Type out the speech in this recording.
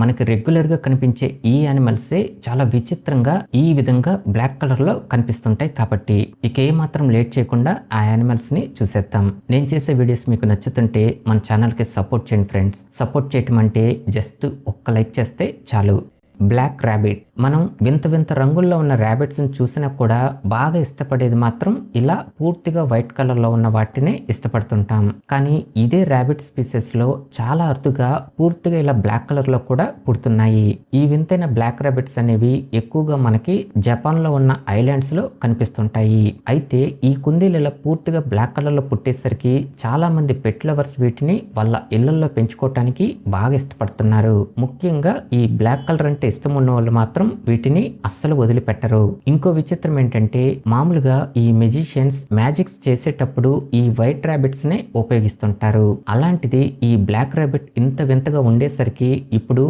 మనకి రెగ్యులర్ గా కనిపించే ఈ యానిమల్సే చాలా విచిత్రంగా ఈ విధంగా బ్లాక్ కలర్ లో కనిపిస్తుంటాయి. కాబట్టి ఇక ఏ మాత్రం లేట్ చేయకుండా ఆ యానిమల్స్ ని చూసేద్దాం. నేను చేసే వీడియోస్ మీకు నచ్చుతుంటే మన ఛానల్ కి సపోర్ట్ చేయండి ఫ్రెండ్స్. సపోర్ట్ చేయటం అంటే జస్ట్ ఒక్క లైక్ చేస్తే చాలు. Black rabbit. మనం వింత వింత రంగుల్లో ఉన్న ర్యాబిట్స్ ని చూసినా కూడా బాగా ఇష్టపడేది మాత్రం ఇలా పూర్తిగా వైట్ కలర్ లో ఉన్న వాటినే ఇష్టపడుతుంటాం. కానీ ఇదే ర్యాబిట్ స్పీసెస్ లో చాలా అరుదుగా పూర్తిగా ఇలా బ్లాక్ కలర్ లో కూడా పుడుతున్నాయి. ఈ వింతైన బ్లాక్ ర్యాబిట్స్ అనేవి ఎక్కువగా మనకి జపాన్ లో ఉన్న ఐలాండ్స్ లో కనిపిస్తుంటాయి. అయితే ఈ కుందేలు ఇలా పూర్తిగా బ్లాక్ కలర్ లో పుట్టేసరికి చాలా మంది పెట్ లవర్స్ వీటిని వాళ్ళ ఇళ్లలో పెంచుకోవటానికి బాగా ఇష్టపడుతున్నారు. ముఖ్యంగా ఈ బ్లాక్ కలర్ అంటే ఇష్టం ఉన్న వాళ్ళు మాత్రం వీటిని అస్సలు వదిలిపెట్టరు. ఇంకో విచిత్రం ఏంటంటే మామూలుగా ఈ మెజిషియన్స్ మ్యాజిక్స్ చేసేటప్పుడు ఈ వైట్ ర్యాబిట్స్ నే ఉపయోగిస్తుంటారు. అలాంటిది ఈ బ్లాక్ ర్యాబిట్ ఇంత వింతగా ఉండేసరికి ఇప్పుడు